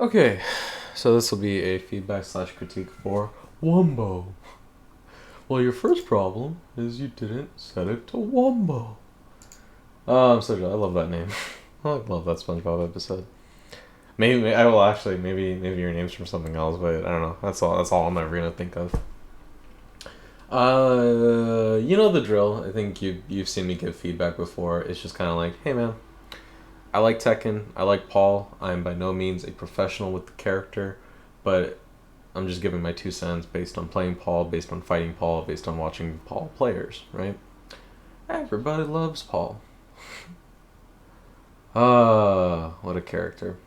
Okay, so this will be a feedback slash critique for wumbo. Well, your first problem is you didn't set it to wumbo. Oh, I'm so jealous. I love that name. I love that SpongeBob episode. Maybe I will actually. Maybe your name's from something else, but I don't know. That's all. That's all I'm ever gonna think of. You know the drill. I think you've seen me give feedback before. It's just kind of like, hey man, I like Tekken. I like Paul. I'm by no means a professional with the character, but I'm just giving my 2 cents based on playing Paul, based on fighting Paul, based on watching Paul players, right? Everybody loves Paul. What a character.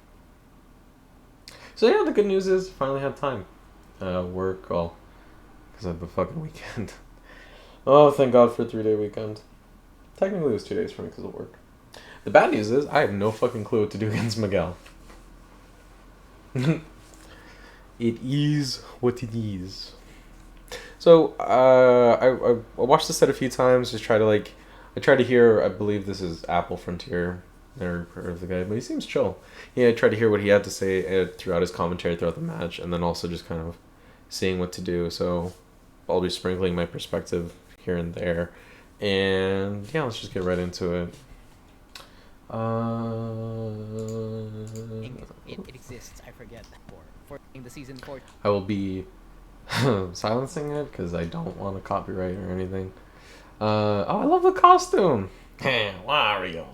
So yeah, the good news is I finally have time. Work, well, because I have the fucking weekend. Oh, thank God for a 3-day weekend. Technically it was 2 days for me because of work. The bad news is I have no fucking clue what to do against Miguel. It is what it is. So I watched the set a few times. Just try to I try to hear. I believe this is Apple Frontier. Never heard of the guy, but he seems chill. Yeah, I tried to hear what he had to say throughout his commentary throughout the match, and then also just kind of seeing what to do. So I'll be sprinkling my perspective here and there, and yeah, let's just get right into it. It exists. I forget for the season 4. I will be silencing it because I don't want to copyright or anything. Oh, I love the costume. Wario.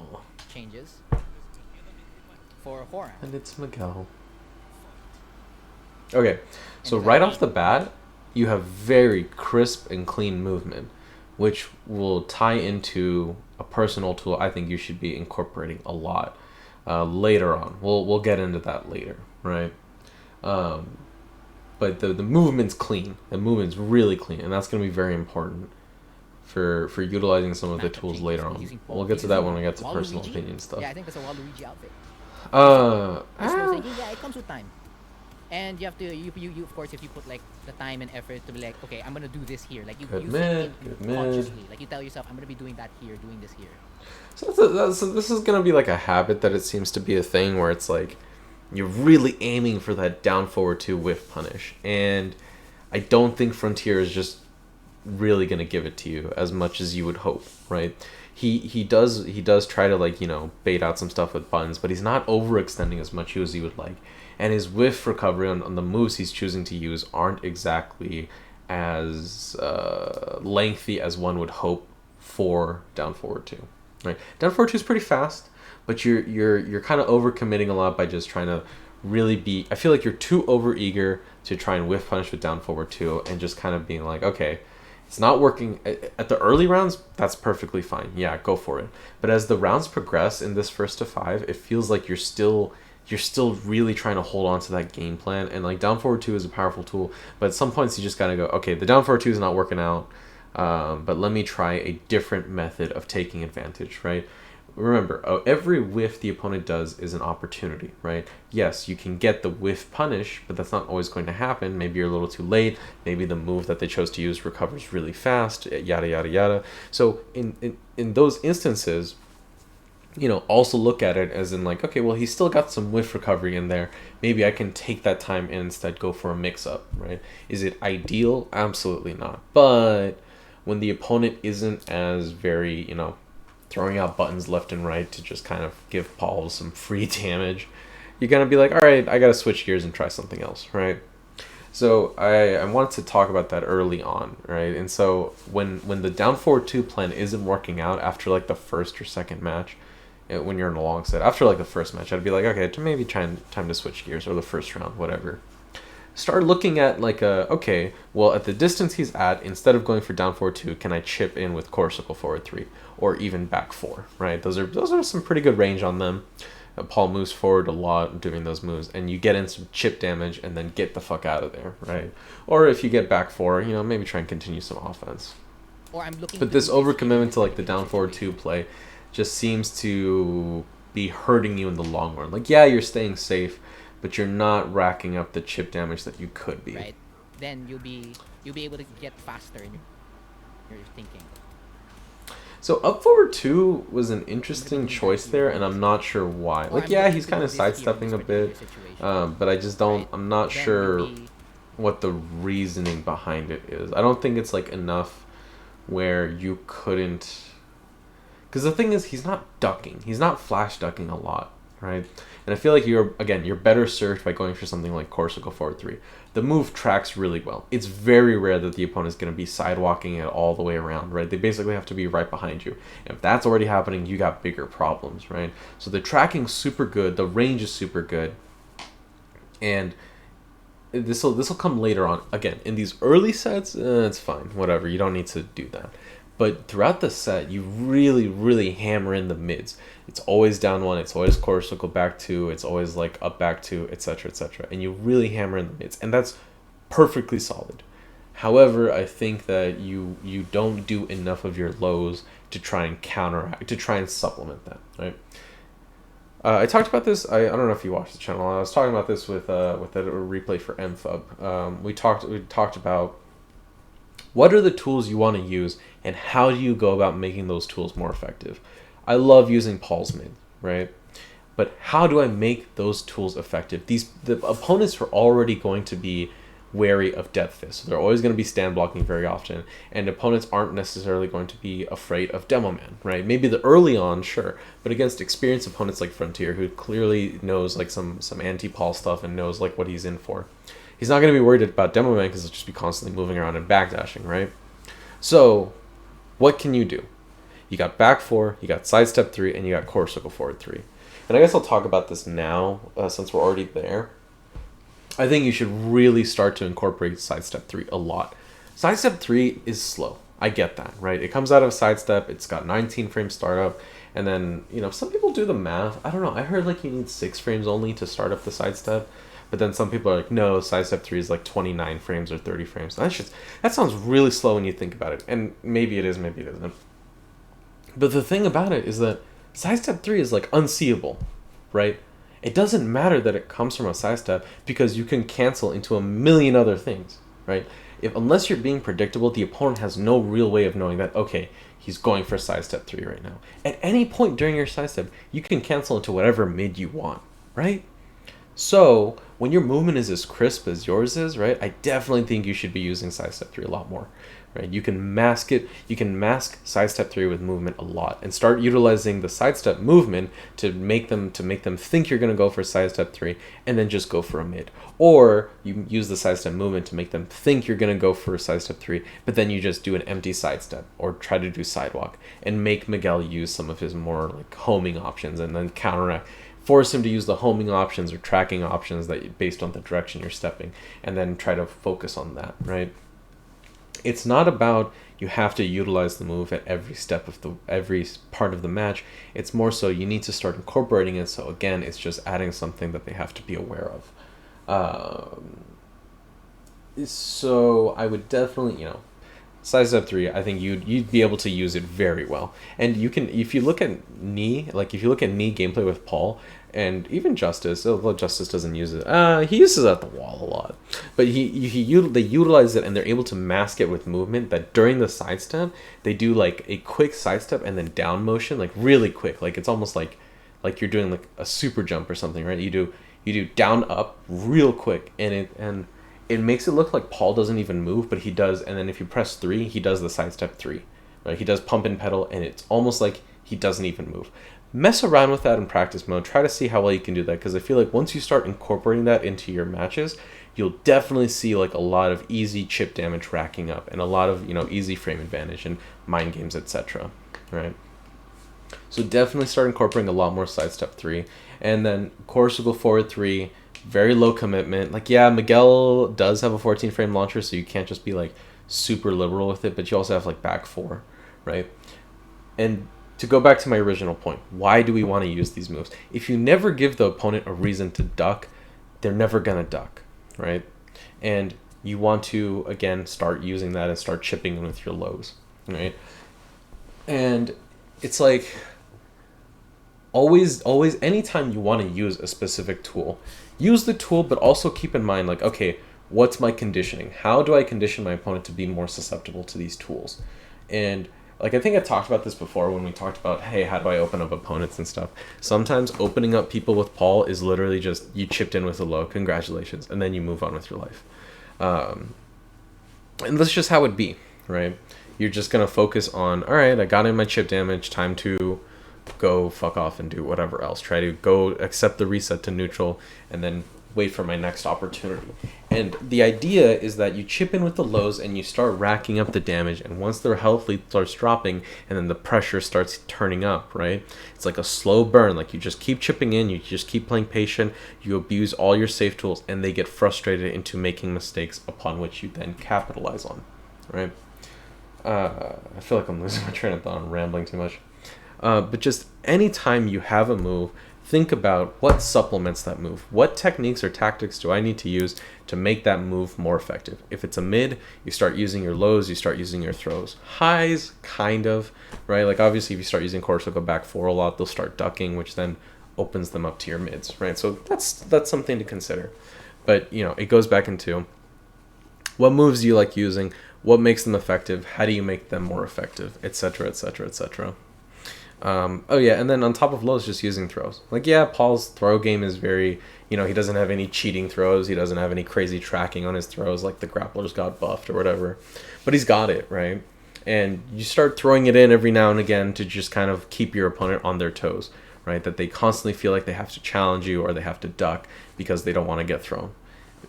Changes for Horan. And it's Miguel. Okay, so right off the bat, you have very crisp and clean movement, which will tie into a personal tool I think you should be incorporating a lot later on. We'll get into that later, right? But the movement's clean. The movement's really clean, and that's going to be very important for utilizing some of the tools later on. We'll get to that when we get to personal opinion stuff. Yeah, I think that's a Waluigi outfit. Yeah, it comes with time. And you have to, you of course, if you put like the time and effort to be like, okay, I'm gonna do this here. Like you think consciously. Like you tell yourself, I'm gonna be doing that here, doing this here. So this is gonna be like a habit that it seems to be a thing where it's like you're really aiming for that down forward 2 whiff punish, and I don't think Frontier is just really gonna give it to you as much as you would hope, right? He does try to bait out some stuff with buttons, but he's not overextending as much as he would like. And his whiff recovery on the moves he's choosing to use aren't exactly as lengthy as one would hope for down forward 2. Right? Down forward 2 is pretty fast, but you're kind of overcommitting a lot by just trying to really be. I feel like you're too overeager to try and whiff punish with down forward 2, and just kind of being like, okay, it's not working at the early rounds. That's perfectly fine. Yeah, go for it. But as the rounds progress in this first to 5, it feels like you're still really trying to hold on to that game plan. And like down forward 2 is a powerful tool, but at some points you just gotta go, okay, the down forward 2 is not working out, but let me try a different method of taking advantage, right? Remember, every whiff the opponent does is an opportunity, right? Yes, you can get the whiff punish, but that's not always going to happen. Maybe you're a little too late. Maybe the move that they chose to use recovers really fast, yada, yada, yada. So in those instances, also look at it as in like, okay, well, he's still got some whiff recovery in there. Maybe I can take that time and instead go for a mix-up, right? Is it ideal? Absolutely not. But when the opponent isn't as very, throwing out buttons left and right to just kind of give Paul some free damage, you're going to be like, all right, I got to switch gears and try something else, right? So I wanted to talk about that early on, right? And so when the down forward 2 plan isn't working out after like the first or second match, when you're in a long set, after like the first match, I'd be like, okay, maybe time to switch gears, or the first round, whatever. Start looking at okay, well, at the distance he's at, instead of going for down forward 2, can I chip in with core circle forward 3, or even back 4, right? Those are some pretty good range on them. Paul moves forward a lot doing those moves, and you get in some chip damage and then get the fuck out of there, right? Or if you get back 4, maybe try and continue some offense. But this overcommitment to like the down forward 2 play just seems to be hurting you in the long run. Like, yeah, you're staying safe, but you're not racking up the chip damage that you could be. Right. Then you'll be able to get faster in your thinking. So up forward 2 was an interesting choice there, and I'm not sure why. Like, yeah, he's kind of sidestepping a bit, But I just don't. right? I'm not Then you'll sure be what the reasoning behind it is. I don't think it's like enough where you couldn't. Because the thing is, he's not ducking. He's not flash ducking a lot, right? And I feel like you're better served by going for something like Corsical forward 3. The move tracks really well. It's very rare that the opponent is going to be sidewalking it all the way around, right? They basically have to be right behind you. And if that's already happening, you got bigger problems, right? So the tracking's super good. The range is super good. And this will come later on. Again, in these early sets, it's fine. Whatever. You don't need to do that. But throughout the set, you really, really hammer in the mids. It's always down 1, it's always core circle back 2, it's always like up back 2, etc., etc. And you really hammer in the mids. And that's perfectly solid. However, I think that you don't do enough of your lows to try and counteract, to try and supplement that, right? I talked about this. I don't know if you watched the channel. I was talking about this with a replay for MFUB. We talked about what are the tools you want to use, and how do you go about making those tools more effective? I love using Paul's mid, right? But how do I make those tools effective? The opponents are already going to be wary of Death Fist. So they're always going to be stand blocking very often, and opponents aren't necessarily going to be afraid of Demo Man, right? Maybe the early on, sure, but against experienced opponents like Frontier, who clearly knows like some anti-Paul stuff and knows like what he's in for, he's not going to be worried about Demo Man because he'll just be constantly moving around and backdashing, right? So, what can you do? You got back 4, you got sidestep 3, and you got core circle forward 3. And I guess I'll talk about this now, since we're already there. I think you should really start to incorporate sidestep 3 a lot. Sidestep 3 is slow. I get that, right? It comes out of sidestep, it's got 19 frame startup, and then, some people do the math. I don't know, I heard like you need 6 frames only to start up the sidestep. But then some people are like, no, sidestep 3 is like 29 frames or 30 frames. That sounds really slow when you think about it. And maybe it is, maybe it isn't. But the thing about it is that sidestep 3 is like unseeable, right? It doesn't matter that it comes from a sidestep because you can cancel into a million other things, right? Unless you're being predictable, the opponent has no real way of knowing that, okay, he's going for sidestep 3 right now. At any point during your sidestep, you can cancel into whatever mid you want, right? So, when your movement is as crisp as yours is, right, I definitely think you should be using sidestep 3 a lot more, right? You can mask it, you can mask sidestep 3 with movement a lot and start utilizing the sidestep movement to make them think you're going to go for sidestep 3 and then just go for a mid. Or you use the sidestep movement to make them think you're going to go for a sidestep 3, but then you just do an empty sidestep or try to do sidewalk and make Miguel use some of his more like homing options and then counteract. Force him to use the homing options or tracking options that based on the direction you're stepping, and then try to focus on that, right? It's not about you have to utilize the move at every step of every part of the match. It's more so you need to start incorporating it. So again, it's just adding something that they have to be aware of. So I would definitely, sidestep 3, I think you'd be able to use it very well. And you can, if you look at knee gameplay with Paul, and even Justice, although Justice doesn't use it, he uses it at the wall a lot. But they utilize it and they're able to mask it with movement. That during the sidestep, they do like a quick sidestep and then down motion, like really quick. Like it's almost like you're doing like a super jump or something, right? You do down up real quick, and it makes it look like Paul doesn't even move, but he does. And then if you press 3, he does the sidestep 3, right? He does pump and pedal, and it's almost like he doesn't even move. Mess around with that in practice mode. Try to see how well you can do that, because I feel like once you start incorporating that into your matches, you'll definitely see like a lot of easy chip damage racking up and a lot of easy frame advantage and mind games, etc. Right? So definitely start incorporating a lot more sidestep 3, and then course will go forward 3. Very low commitment. Like, yeah, Miguel does have a 14 frame launcher, so you can't just be like super liberal with it, but you also have like back 4, right? And to go back to my original point, why do we want to use these moves? If you never give the opponent a reason to duck, they're never gonna duck, right? And you want to again start using that and start chipping in with your lows, right? And it's like always anytime you want to use a specific tool, use the tool, but also keep in mind like, okay, what's my conditioning? How do I condition my opponent to be more susceptible to these tools? And like I think I talked about this before when we talked about, hey, how do I open up opponents and stuff. Sometimes opening up people with Paul is literally just you chipped in with a low, congratulations, and then you move on with your life. And that's just how it'd be, right? You're just gonna focus on, all right, I got in my chip damage, time to go fuck off and do whatever else. Try to go accept the reset to neutral and then wait for my next opportunity. And the idea is that you chip in with the lows and you start racking up the damage, and once their health lead starts dropping and then the pressure starts turning up, right? It's like a slow burn. Like you just keep chipping in, you just keep playing patient, you abuse all your safe tools, and they get frustrated into making mistakes upon which you then capitalize on, right? I feel like I'm losing my train of thought. I'm rambling too much. But just anytime you have a move, think about what supplements that move. What techniques or tactics do I need to use to make that move more effective? If it's a mid, you start using your lows, you start using your throws. Highs, kind of, right? Like obviously if you start using Corsica back 4 a lot, they'll start ducking, which then opens them up to your mids, right? So that's something to consider. But, you know, it goes back into what moves do you like using, what makes them effective, how do you make them more effective, etc., etc., etc. Oh yeah, and then on top of lows, just using throws. Like, yeah, Paul's throw game is very, you know, he doesn't have any cheating throws, he doesn't have any crazy tracking on his throws like the grapplers got buffed or whatever, but he's got it, right? And you start throwing it in every now and again to just kind of keep your opponent on their toes, right? That they constantly feel like they have to challenge you or they have to duck because they don't want to get thrown.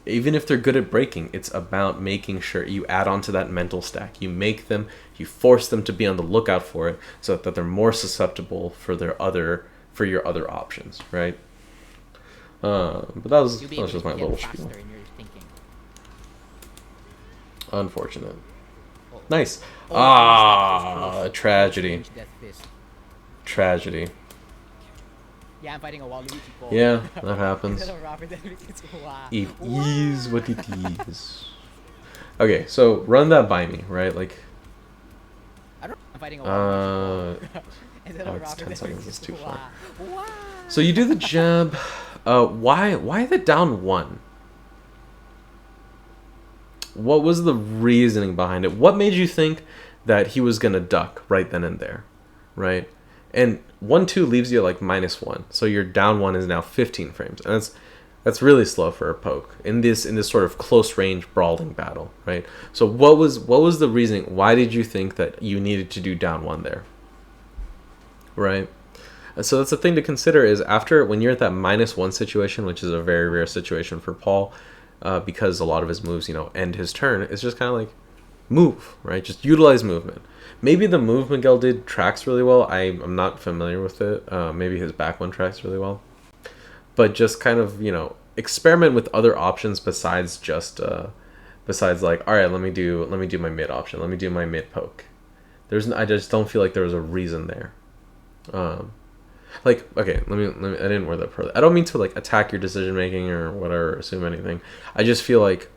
Even if they're good at breaking, it's about making sure you add on to that mental stack. You make them, you force them to be on the lookout for it so that they're more susceptible for your other options, right? But that was just my little spiel. Unfortunate. Oh. Nice. Oh, Tragedy. Tragedy. Yeah, I'm fighting a Waluigi Paul. Yeah, that happens. Wow. It is what it is. Okay, so run that by me, right? Like, I don't know. I'm fighting a Waluigi Paul. It's 10 seconds, it's too far. Wow. So you do the jab. Why the down 1? What was the reasoning behind it? What made you think that he was gonna duck right then and there, right? And 1-2 leaves you at like -1, so your down 1 is now 15 frames, and that's really slow for a poke in this sort of close range brawling battle, right? So what was the reasoning? Why did you think that you needed to do down 1 there, right? And so that's the thing to consider is when you're at that -1 situation, which is a very rare situation for Paul, because a lot of his moves, you know, end his turn. It's just kind of like move, right? Just utilize movement. Maybe the move Miguel did tracks really well. I'm not familiar with it. Maybe his back one tracks really well. But just kind of, you know, experiment with other options besides like, all right, let me do my mid option. Let me do my mid poke. I just don't feel like there was a reason there. Like, okay, let me I didn't word that properly. I don't mean to like attack your decision making or whatever, assume anything. I just feel like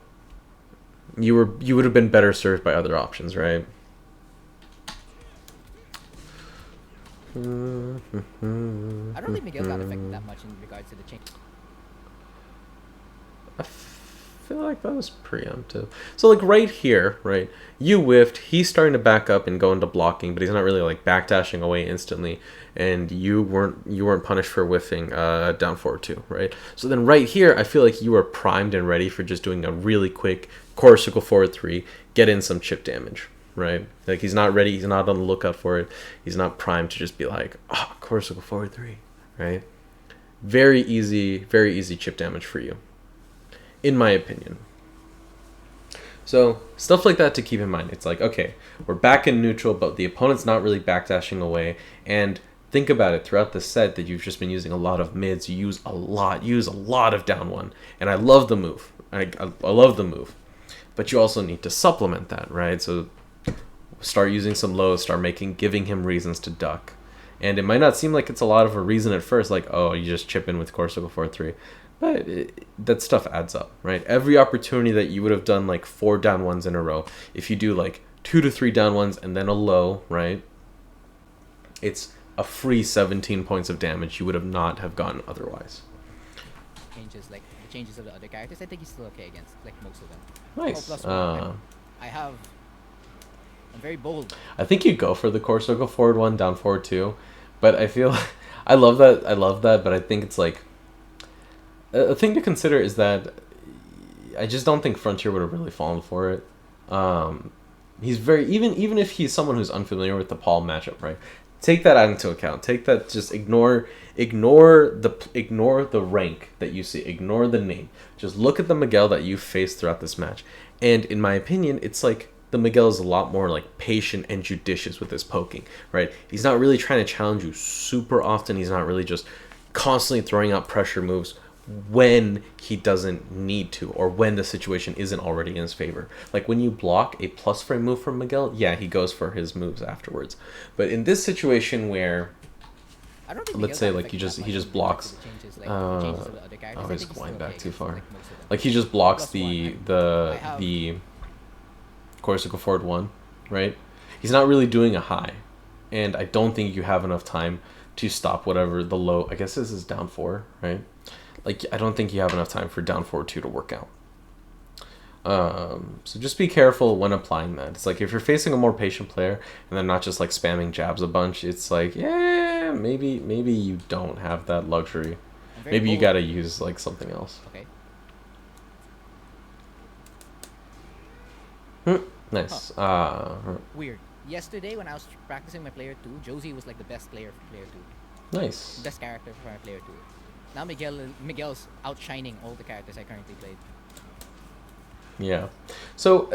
you would have been better served by other options, right? I don't think Miguel got affected that much in regards to the change. I feel like that was preemptive. So like right here, right, you whiffed, he's starting to back up and go into blocking, but he's not really like backdashing away instantly, and you weren't punished for whiffing down forward 2, right? So then right here, I feel like you were primed and ready for just doing a really quick core circle forward 3, get in some chip damage, right? Like he's not ready, he's not on the lookout for it, he's not primed to just be like, oh, core circle forward 3, right? Very easy chip damage for you, in my opinion. So stuff like that to keep in mind. It's like, okay, we're back in neutral, but the opponent's not really backdashing away. And think about it, throughout the set that you've just been using a lot of mids, you use a lot of down 1. And I love the move. I love the move. But you also need to supplement that, right? So start using some lows, giving him reasons to duck. And it might not seem like it's a lot of a reason at first, like, oh, you just chip in with core circle 4-3. But that stuff adds up, right? Every opportunity that you would have done like 4 down 1s in a row, if you do like 2 to 3 down 1s and then a low, right? It's a free 17 points of damage you would have not have gotten otherwise. The changes of the other characters, I think he's still okay against like most of them. Nice. Oh, plus 1. I have I'm very bold. I think you go for the core circle forward 1, down forward 2, but I feel I love that. I love that, but I think it's like a thing to consider is that I just don't think Frontier would have really fallen for it. He's very even if he's someone who's unfamiliar with the Paul matchup, right? Take that into account. Take that. Just ignore the rank that you see. Ignore the name. Just look at the Miguel that you faced throughout this match. And in my opinion, it's like the Miguel is a lot more like patient and judicious with his poking, right? He's not really trying to challenge you super often. He's not really just constantly throwing out pressure moves when he doesn't need to, or when the situation isn't already in his favor. Like when you block a plus frame move from Miguel, yeah, he goes for his moves afterwards. But in this situation where, I don't think let's Miguel's say that like he affected just much blocks, the changes, like, the changes of the other characters. oh, I he's think going still back okay too far. like, most of them. Like he just blocks Plus the one, the Corsica forward 1, right? He's not really doing a high, and I don't think you have enough time to stop whatever the low. I guess this is down 4, right? Like I don't think you have enough time for down forward 2 to work out. So just be careful when applying that. It's like if you're facing a more patient player and they're not just like spamming jabs a bunch, it's like, yeah, maybe you don't have that luxury. Maybe you gotta use like something else. Okay. Nice. Weird. Yesterday when I was practicing my player 2, Josie was like the best player for player 2. Nice. Best character for my player 2. Now Miguel's outshining all the characters I currently played. Yeah. So,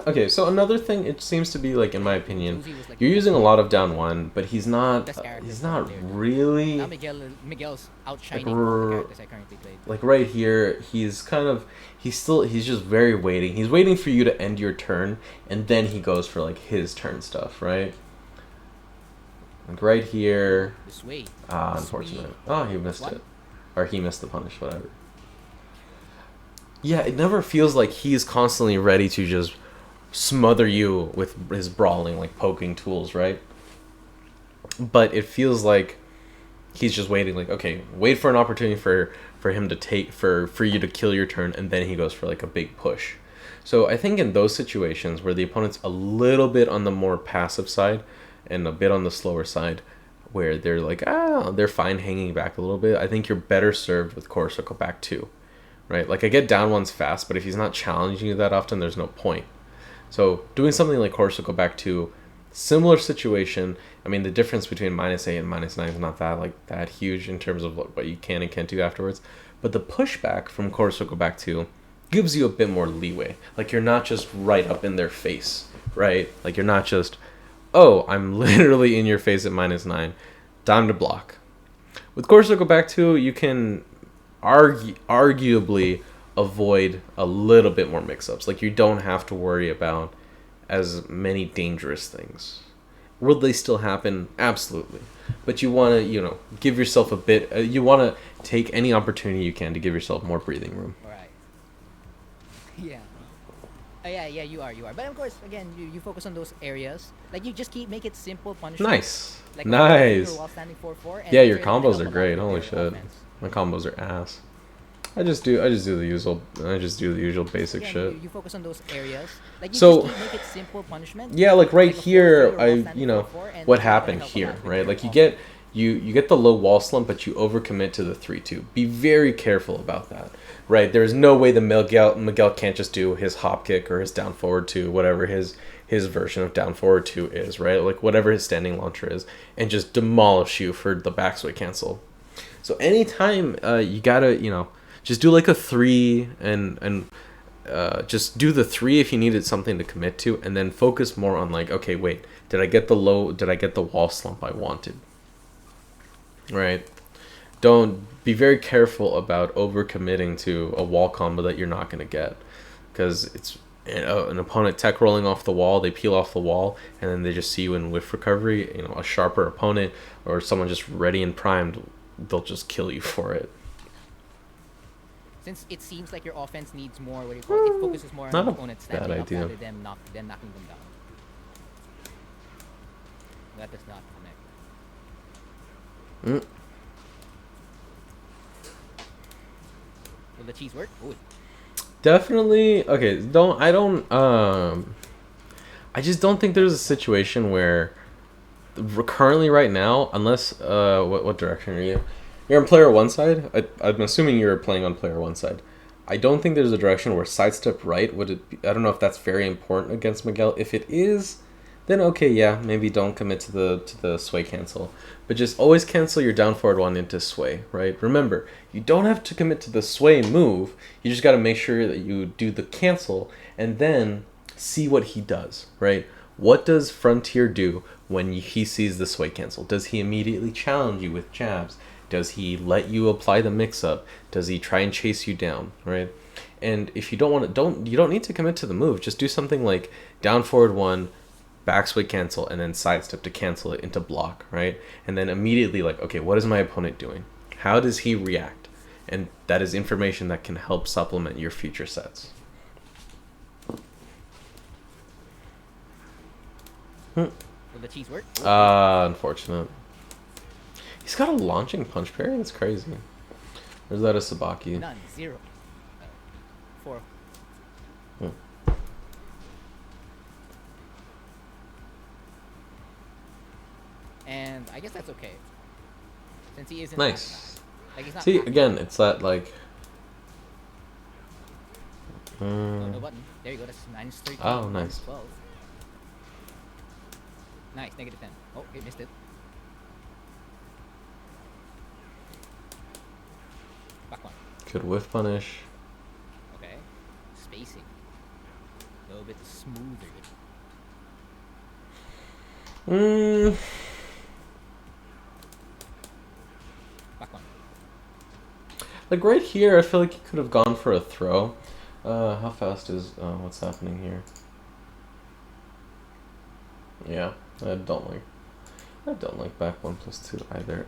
okay. So another thing, it seems to be like, in my opinion, Like you're using a lot of down 1, but he's not. Best character He's for not player 2. really. Now Miguel's outshining all the characters I currently played. Like right here, he's kind of. He's just very waiting. He's waiting for you to end your turn, and then he goes for like his turn stuff, right? Like right here. This way. Unfortunate. Oh, he missed it. Or he missed the punish, whatever. Yeah, it never feels like he's constantly ready to just smother you with his brawling, like poking tools, right? But it feels like he's just waiting, like, okay, wait for an opportunity for him to take, for you to kill your turn, and then he goes for like a big push. So I think in those situations where the opponent's a little bit on the more passive side and a bit on the slower side, where they're like, they're fine hanging back a little bit, I think you're better served with core circle back 2, right? Like I get down 1s fast, but if he's not challenging you that often, there's no point. So doing something like core circle back 2, similar situation. I mean, the difference between -8 and -9 is not that huge in terms of what you can and can't do afterwards. But the pushback from core circle back 2 gives you a bit more leeway. Like you're not just right up in their face, right? Like you're not just, oh, I'm literally in your face at -9, time to block. With core circle back 2, you can arguably avoid a little bit more mix-ups. Like you don't have to worry about as many dangerous things. Will they still happen? Absolutely. But you want to, give yourself a bit, you want to take any opportunity you can to give yourself more breathing room. Alright. Yeah. Yeah, you are. But of course, again, you focus on those areas. Like you just make it simple punishment. Nice. Like nice. While standing 4-4, yeah, your combos are great. Holy shit. Offense. My combos are ass. I just do the usual basic shit. You focus on those areas. Like you So, just make it simple punishment. Yeah, like right like here, and what happened here, right? Like you get the low wall slump, but you overcommit to the 3-2. Be very careful about that, right? There's no way the Miguel can't just do his hop kick or his down forward 2, whatever his version of down forward 2 is, right? Like whatever his standing launcher is, and just demolish you for the backsway cancel. So anytime you gotta, just do like a 3 and just do the 3 if you needed something to commit to, and then focus more on like, okay, wait, did I get the wall slump I wanted? Right? Don't be very careful about overcommitting to a wall combo that you're not going to get, because it's an opponent tech rolling off the wall, they peel off the wall, and then they just see you in whiff recovery. A sharper opponent or someone just ready and primed, they'll just kill you for it. Since it seems like your offense needs more, it focuses more on the opponent standing up rather than knocking them down. That does not connect. Will the cheese work? Ooh. Definitely. Okay, I just don't think there's a situation where currently right now, unless what direction are you? You're on player one side. I'm assuming you're playing on player one side. I don't think there's a direction where sidestep right would it be, I don't know if that's very important against Miguel. If it is, then okay, yeah, maybe don't commit to the sway cancel, but just always cancel your down forward one into sway, right? Remember, you don't have to commit to the sway move. You just got to make sure that you do the cancel and then see what he does, right? What does Frontier do when he sees the sway cancel? Does he immediately challenge you with jabs? Does he let you apply the mix-up? Does he try and chase you down, right? And if you don't want to, you don't need to commit to the move. Just do something like down forward one, back sway cancel, and then sidestep to cancel it into block, right? And then immediately like, okay, what is my opponent doing? How does he react? And that is information that can help supplement your future sets. Will the cheese work? Unfortunate. He's got a launching punch parry? That's crazy. Or is that a Sabaki? None. 0. 4. And I guess that's okay. Since he isn't nice. Like he's not See, again, it's that like... no button. There you go. That's minus 13. Oh, nice. 12. Nice. Negative 10. Oh, he missed it. Back one. Good whiff punish. Okay. Spacing. A little bit smoother. Back one. Like right here, I feel like he could have gone for a throw. How fast is what's happening here? Yeah, I don't like back 1+2 either.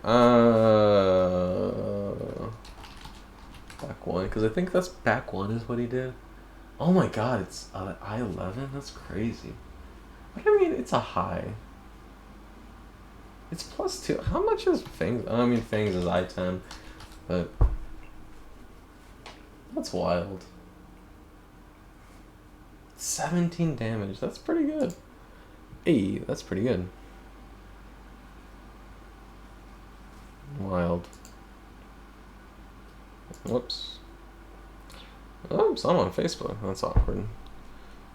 Back one, because I think that's back one is what he did. Oh my god, it's I11. That's crazy. What do you mean it's a high? It's +2. How much is Fangs? I mean, Fangs is I10, but that's wild. 17 damage. That's pretty good. Hey, that's pretty good. Wild. Whoops. Oops, I'm on Facebook. That's awkward.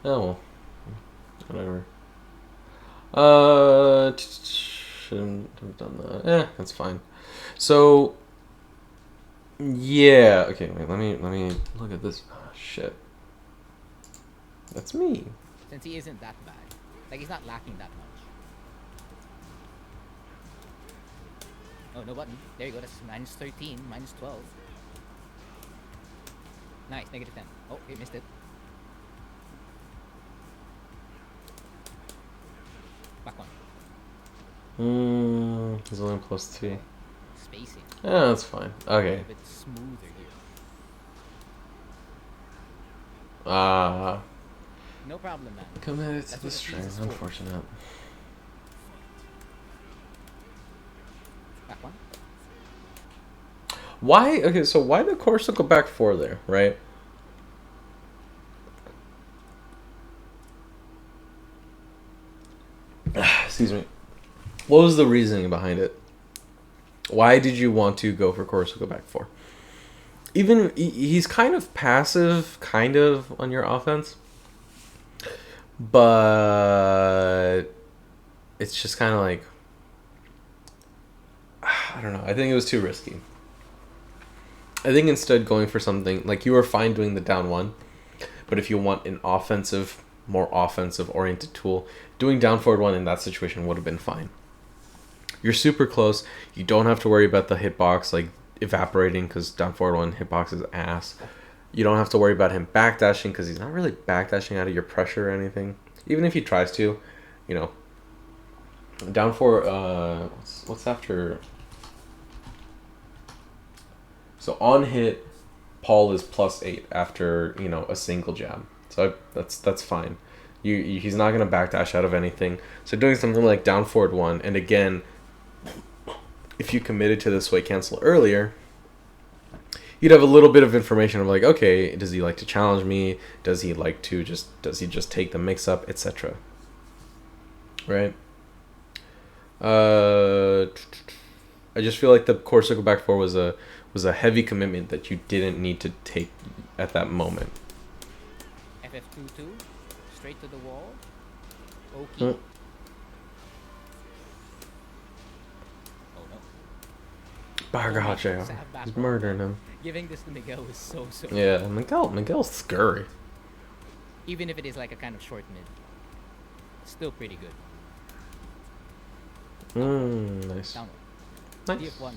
Oh well. Whatever. Shouldn't have done that. That's fine. So yeah, okay, wait, let me look at this. Oh, shit. That's me. Since he isn't that bad. Like he's not lacking that much. Oh, no button. There you go. That's minus 13, minus 12. Nice, negative 10. Oh, he missed it. Back one. He's only +2. Spacing. Yeah, that's fine. Okay. A bit smoother here. No problem, man. Committed to the string. Unfortunate. Back one. Why? Okay, so why the Corsica back 4 there, right? Excuse me. What was the reasoning behind it? Why did you want to go for Corsica back 4? Even he's kind of passive, kind of on your offense, but it's just kind of like, I don't know. I think it was too risky. I think instead going for something like you were fine doing the down one, but if you want an offensive, more offensive oriented tool, doing down forward one in that situation would have been fine. You're super close. You don't have to worry about the hitbox like evaporating because down forward one hitbox is ass. You don't have to worry about him backdashing because he's not really backdashing out of your pressure or anything. Even if he tries to, you know. Down forward, what's after? So on hit, Paul is +8 after, you know, a single jab. So that's fine. He's not gonna backdash out of anything. So doing something like down forward one, and again, if you committed to the sway cancel earlier, you'd have a little bit of information of like, okay, does he like to challenge me? Does he just take the mix up, etc. right? I just feel like the core circle back four was a heavy commitment that you didn't need to take at that moment. FF22, straight to the wall. Okay. Oh no. Bargache. He's murdering him. Giving this to Miguel was so Yeah, Miguel's scurry. Even if it is like a kind of short mid, still pretty good. Nice. Downward. Nice. DF1.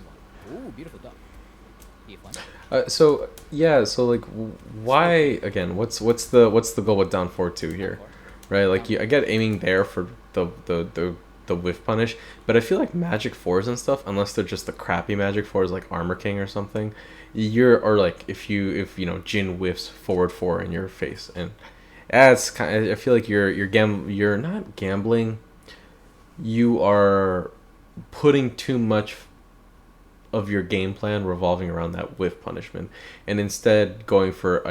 Ooh, beautiful duck. DF1. So like, why again? What's the goal with down 4-2 here, right? Like I get aiming there for the whiff punish, but I feel like magic fours and stuff, unless they're just the crappy magic fours like Armor King or something, or like if Jin whiffs forward 4 in your face, and that's kind of, I feel like you're not gambling, you are putting too much of your game plan revolving around that whiff punishment, and instead going for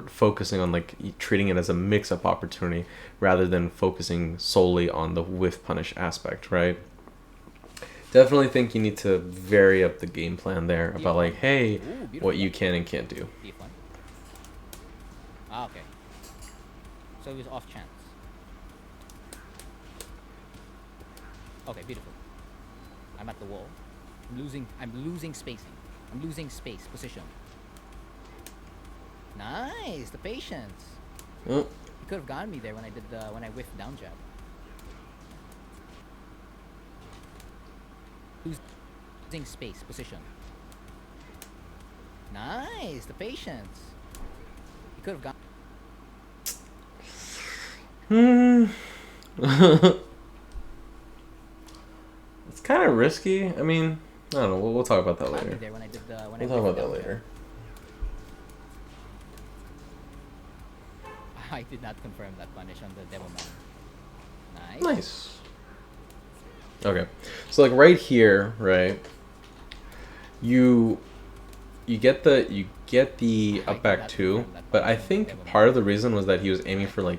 focusing on like treating it as a mix-up opportunity rather than focusing solely on the whiff punish aspect, right? Definitely think you need to vary up the game plan there about like, hey, what you can and can't do. Ah, okay. So it was off chance. Okay, beautiful. I'm at the wall. I'm losing spacing. I'm losing space, position. Nice, the patience. You could have gotten me there when I whiffed down jab. Losing space, position. Nice, the patience. You could have gotten. It's kind of risky. I mean, I don't know. We'll talk about that later. We'll talk about that later. I did not confirm that punish on the Devil Man. Nice. Okay, so like right here, right? You get the up back 2, but I think part of the reason was that he was aiming for like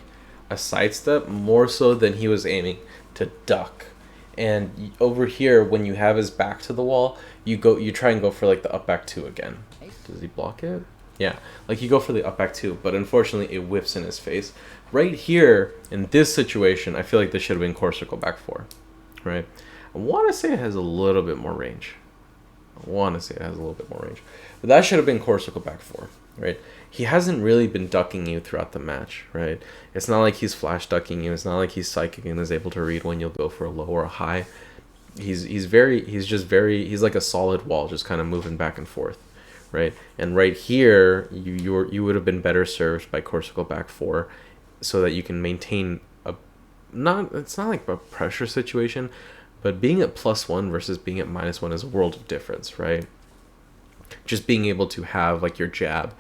a sidestep more so than he was aiming to duck. And over here, when you have his back to the wall, you try and go for like the up back 2 again. Does he block it? Yeah, like you go for the up back 2, but unfortunately it whips in his face. Right here, in this situation, I feel like this should have been core circle back 4, right? I want to say it has a little bit more range. But that should have been core circle back 4, right? He hasn't really been ducking you throughout the match, right? It's not like he's flash ducking you. It's not like he's psychic and is able to read when you'll go for a low or a high. He's like a solid wall, just kind of moving back and forth, right? And right here, you would have been better served by core circle back 4, so that you can maintain it's not like a pressure situation, but being at +1 versus being at -1 is a world of difference, right? Just being able to have like your jab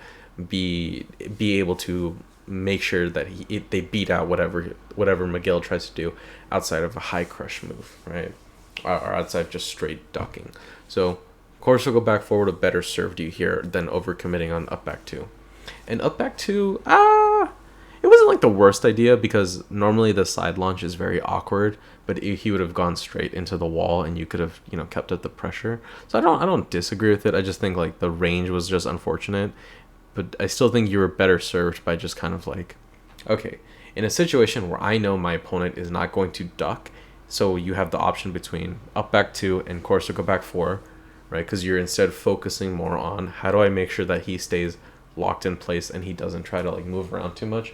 be able to make sure that they beat out whatever Miguel tries to do outside of a high crush move, right? Or outside of just straight ducking. So core circle back 4 would have better served you here than overcommitting on up back 2. And up back 2, it wasn't like the worst idea, because normally the side launch is very awkward, but he would have gone straight into the wall and you could have, kept up the pressure. So I don't disagree with it. I just think like the range was just unfortunate, but I still think you were better served by just kind of like, okay, in a situation where I know my opponent is not going to duck, so you have the option between up back 2 and core circle back 4, right? Because you're instead focusing more on how do I make sure that he stays locked in place and he doesn't try to like move around too much.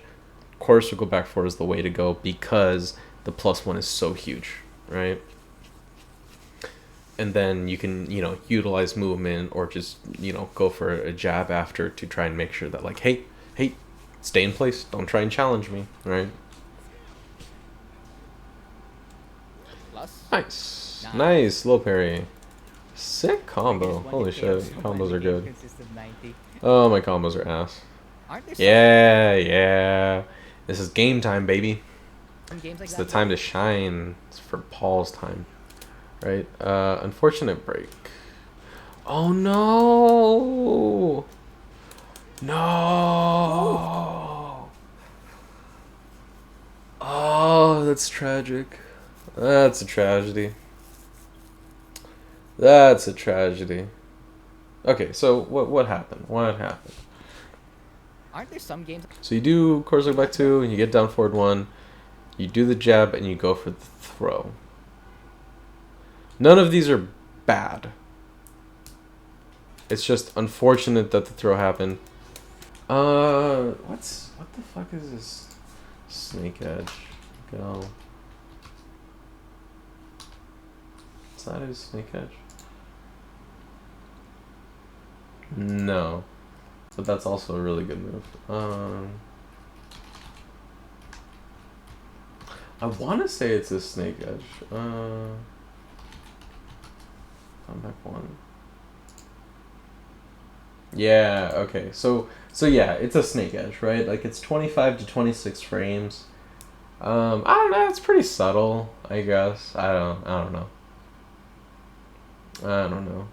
Core circle back 4 is the way to go, because the +1 is so huge, right? And then you can, utilize movement or just, go for a jab after to try and make sure that like, hey, stay in place. Don't try and challenge me, right? Nice, low parry. Sick combo. Holy shit, combos are good. Oh, my combos are ass. Yeah. This is game time, baby. It's the time to shine. It's for Paul's time. Right? Unfortunate break. Oh no! No! Oh, that's tragic. That's a tragedy. That's a tragedy. Okay, so what happened? What happened? Aren't there some games? So you do Corso back 2, and you get down forward 1. You do the jab, and you go for the throw. None of these are bad. It's just unfortunate that the throw happened. What the fuck is this? Snake edge. Go. Is that a snake edge? No. But that's also a really good move. I want to say it's a snake edge. Come back 1. Yeah, okay. So yeah, it's a snake edge, right? Like it's 25 to 26 frames. I don't know, it's pretty subtle, I guess. I don't know. I don't know.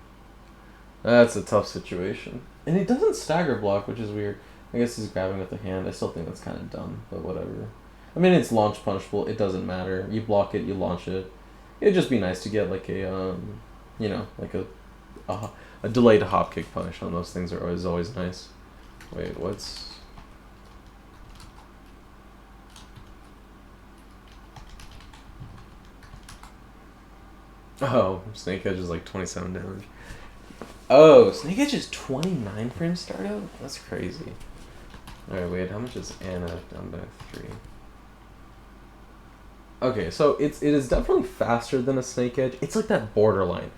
That's a tough situation. And it doesn't stagger block, which is weird. I guess he's grabbing with the hand. I still think that's kind of dumb, but whatever. I mean, it's launch punishable. It doesn't matter. You block it, you launch it. It'd just be nice to get like a, you know, like a delayed hop kick punish on those things is always nice. Wait, what's... Oh, Snake Edge is like 27 damage. Oh, Snake Edge is 29 frames startup? That's crazy. Alright, wait, how much is Anna down by 3? Okay, so it is definitely faster than a Snake Edge. It's like that borderline,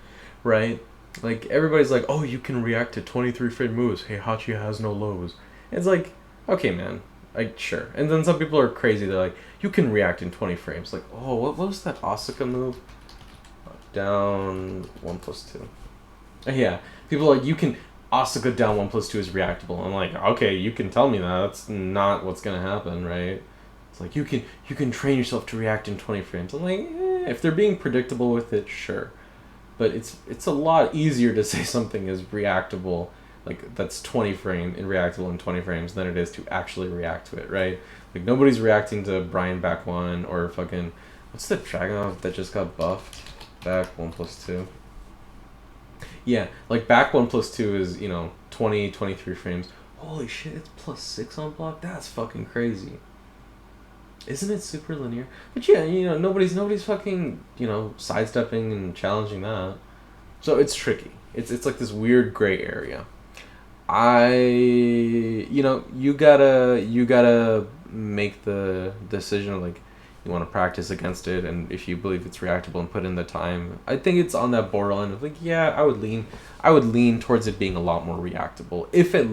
right? Like, everybody's like, oh, you can react to 23 frame moves. Hey, Hachi has no lows. It's like, okay, man. Like, sure. And then some people are crazy. They're like, you can react in 20 frames. Like, oh, what was that Asuka move? Down 1+2. Yeah, people are like, you can... Asuka down 1+2 is reactable. I'm like, okay, you can tell me that. That's not what's gonna happen, right? It's like, you can train yourself to react in 20 frames. I'm like, if they're being predictable with it, sure. But it's a lot easier to say something is reactable, like that's 20 frame and reactable in 20 frames than it is to actually react to it, right? Like nobody's reacting to Brian back 1 or fucking what's the Dragunov that just got buffed? Back 1+2. Yeah, like back 1+2 is, you know, 23 frames. Holy shit, it's +6 on block? That's fucking crazy. Isn't it super linear? But yeah, you know, nobody's fucking, you know, sidestepping and challenging that. So it's tricky. It's like this weird gray area. You know, you gotta make the decision of like, you want to practice against it, and if you believe it's reactable and put in the time. I think it's on that borderline of like, yeah, I would lean towards it being a lot more reactable. If at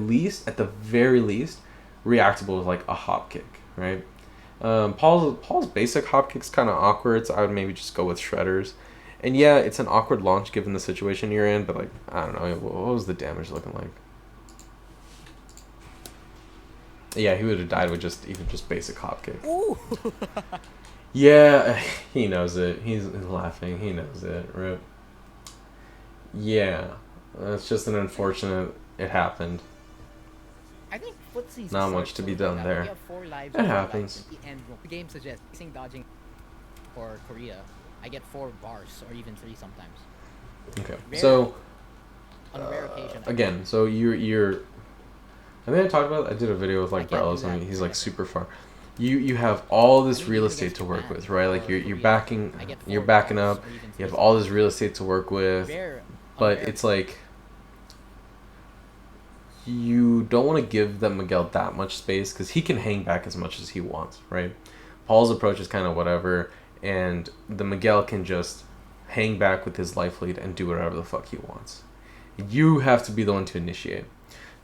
the very least, reactable with like a hop kick, right? Paul's basic hop kick's kind of awkward, so I would maybe just go with shredders. And yeah, it's an awkward launch given the situation you're in, but like, I don't know, what was the damage looking like? Yeah, he would have died with just basic hop kick. Ooh. Yeah, he knows it. He's laughing. He knows it. Rip. Yeah, that's just an unfortunate. It happened. I think footsie's not much to be done there. You have 4 lives. It happens. And the game suggests facing dodging for Korea. I get 4 bars or even 3 sometimes. Okay, so on a rare occasion. Again, so you're. I think I talked about. I did a video with like Brellos. I mean, he's like super far. You have all this real estate to work with, right? Like you're backing up. You have all this real estate to work with, but it's like you don't want to give that Miguel that much space because he can hang back as much as he wants, right? Paul's approach is kind of whatever, and the Miguel can just hang back with his life lead and do whatever the fuck he wants. You have to be the one to initiate.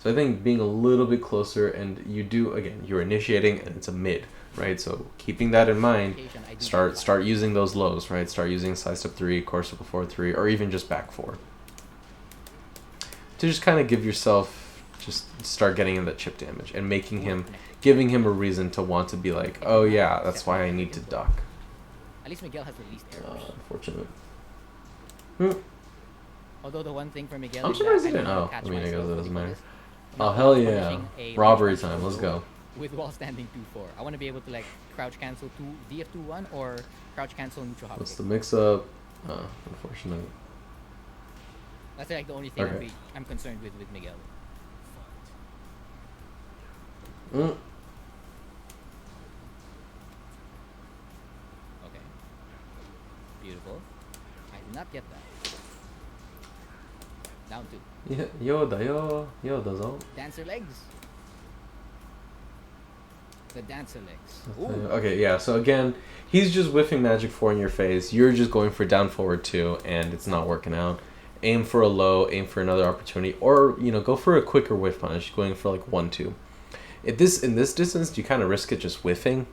So I think being a little bit closer, and you're initiating, and it's a mid, right? So keeping that in mind, start using those lows, right? Start using side step 3, core step before 3, or even just back 4. To just kind of give yourself, just start getting in that chip damage, and giving him a reason to want to be like, oh yeah, that's why I need to duck. At least Miguel has released errors. Unfortunate. Although the one thing for Miguel I'm surprised he didn't. Oh, I mean, I guess it doesn't matter. Oh, hell yeah. Robbery time. Let's go. with wall standing 2-4. I want to be able to like crouch cancel 2 DF2-1 or crouch cancel neutral hop What's kick. the mix-up? Unfortunate. That's like the only thing Okay. I'm concerned with Miguel. Mm. Okay. Beautiful. I did not get that. Down 2. Yeah, Yoda. Dancer legs. The dancer legs. Okay, yeah, so again, he's just whiffing Magic 4 in your face. You're just going for down forward 2, and it's not working out. Aim for a low, aim for another opportunity, or, go for a quicker whiff punish, going for like 1-2. In this distance, you kind of risk it just whiffing.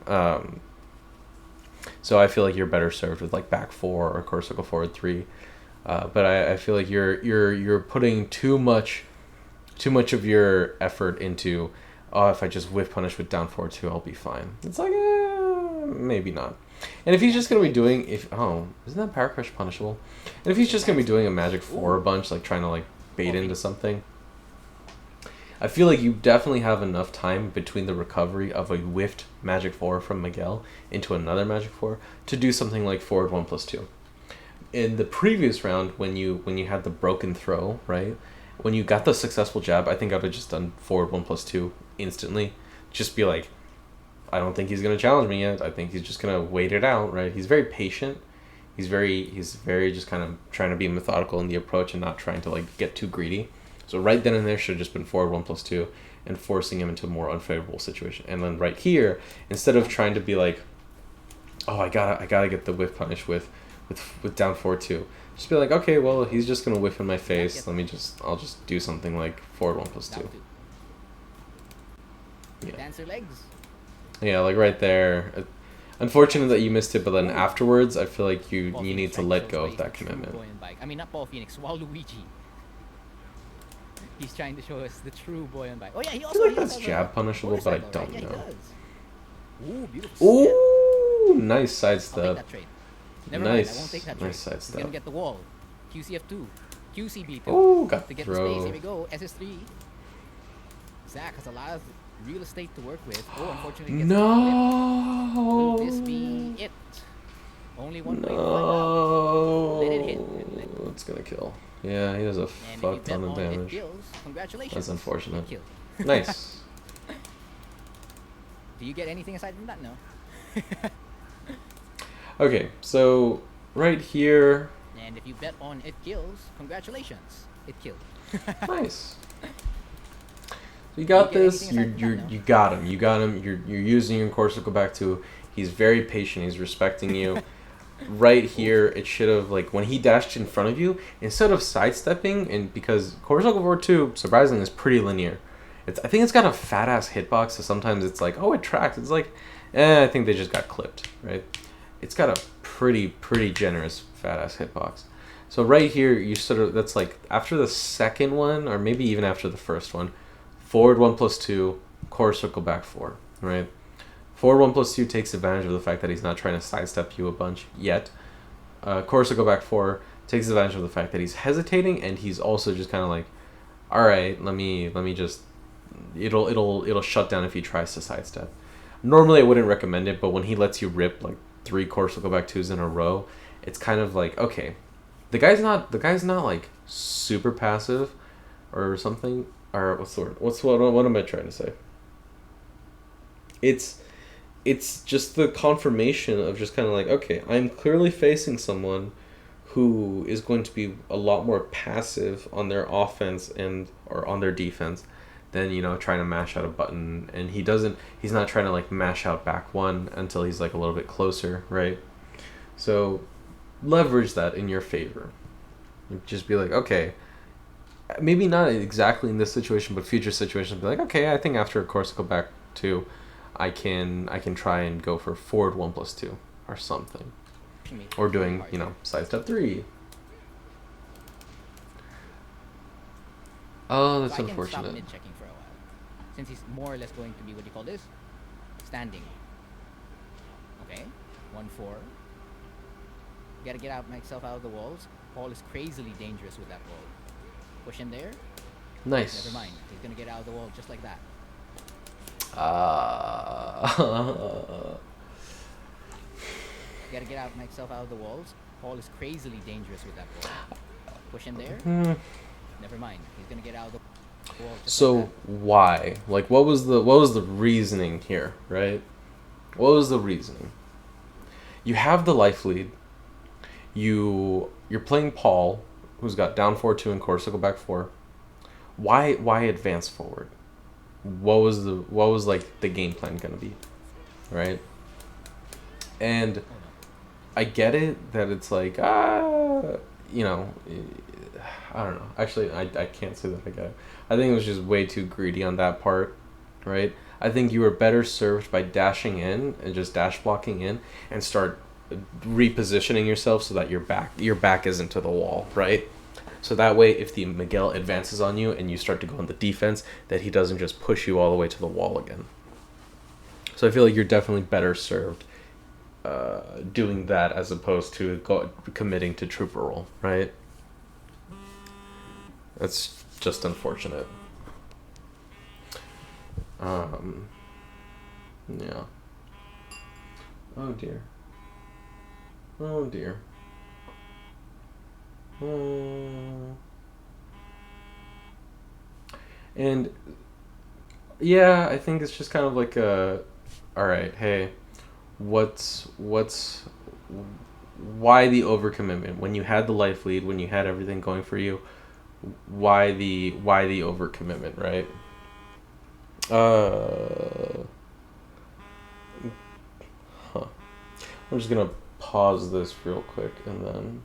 So I feel like you're better served with like back 4 or core circle forward 3. But I feel like you're putting too much of your effort into, oh, if I just whiff punish with down forward 2, I'll be fine. It's like, maybe not. And if he's just gonna be doing, isn't that power crush punishable? And if he's just gonna be doing a Magic 4 bunch, like trying to like bait into something, I feel like you definitely have enough time between the recovery of a whiffed Magic 4 from Miguel into another Magic 4 to do something like forward 1+2. In the previous round, when you had the broken throw, right? When you got the successful jab, I think I would have just done forward 1+2 instantly. Just be like, I don't think he's gonna challenge me yet. I think he's just gonna wait it out, right? He's very patient. He's very just kind of trying to be methodical in the approach and not trying to like get too greedy. So right then and there should have just been forward 1+2 and forcing him into a more unfavorable situation. And then right here, instead of trying to be like, oh, I gotta get the whiff punish with down 4-2, just be like, okay, well, he's just gonna whiff in my face. I'll just do something like forward 1+2. Yeah. Dancer legs. Yeah, like right there. Unfortunate that you missed it, but then afterwards, I feel like you need to let go of that commitment. I mean, not Paul Phoenix, Waluigi. He's trying to show us the true boy on bike. Oh yeah, he also. I feel like that's jab punishable, but I don't know. Yeah, he does. Ooh, beautiful. Ooh, nice sidestep. I'll take that trade. Never Nice. mind, I won't take that trade. Nice sidestep. He's gonna get the wall. QCF2. QCB2. Ooh, got to get throw. the space. Here we go. SS3. Zach has a lot of real estate to work with. Oh, unfortunately, gets no. Will this be it? Only one point. No. Let it hit. It's gonna kill. Yeah, he does a fuck ton of damage. Kills, congratulations. That's unfortunate. Kill. Nice. Do you get anything aside from that? No. Okay, so right here. And if you bet on it kills, congratulations, it killed. Nice. You got this. You got him. You're using your core circle back to. He's very patient. He's respecting you. Right here, it should have, like, when he dashed in front of you, instead of sidestepping, and because core circle forward 2, surprisingly, is pretty linear. I think it's got a fat ass hitbox, so sometimes it's like, oh, it tracks. It's like, I think they just got clipped, right? It's got a pretty generous fat ass hitbox. So right here, you sort of, that's like after the second one, or maybe even after the first one, forward 1+2, core circle back 4, right? Forward 1+2 takes advantage of the fact that he's not trying to sidestep you a bunch yet. Core circle back 4 takes advantage of the fact that he's hesitating, and he's also just kind of like, all right, let me just, it'll shut down if he tries to sidestep. Normally I wouldn't recommend it, but when he lets you rip like 3 core circle back 2s in a row, it's kind of like, okay, the guy's not like super passive or something, or what's the word? What am I trying to say? It's just the confirmation of just kind of like, okay, I'm clearly facing someone who is going to be a lot more passive on their offense or on their defense than, trying to mash out a button. And he's not trying to like mash out back 1 until he's like a little bit closer, right? So leverage that in your favor. Just be like, okay, maybe not exactly in this situation, but future situations, be like, okay, I think after a course go back 2, I can try and go for forward 1+2 or something, or doing sidestep 3. Oh, that's unfortunate. I can stop mid-checking for a while, since he's more or less going to be, what do you call this? Standing. Okay, 1-4. Gotta get myself out of the walls. Paul is crazily dangerous with that wall. Push him there. Nice. Never mind. He's gonna get out of the wall just like that. Gotta get out myself out of the walls. Paul is crazily dangerous with that ball. Push him there. Never mind. He's gonna get out of the wall just So like why? Like, what was the reasoning here, right? What was the reasoning? You have the life lead. You're playing Paul, who's got down 4-2 and Corsica back 4. Why advance forward? What was like the game plan gonna be, right? And that. Hold on. I get it that it's like you know, I don't know. Actually, I can't say that I get it. I think it was just way too greedy on that part, right? I think you were better served by dashing in and just dash blocking in and start repositioning yourself so that your back isn't to the wall, right? So that way, if the Miguel advances on you and you start to go on the defense, that he doesn't just push you all the way to the wall again. So I feel like you're definitely better served doing that as opposed to committing to trooper roll, right? That's just unfortunate. Yeah. Oh dear. Oh dear. And yeah, I think it's just kind of like all right, hey, what's why the overcommitment when you had the life lead, when you had everything going for you? Why the overcommitment, right? Uh, huh. I'm just gonna pause this real quick and then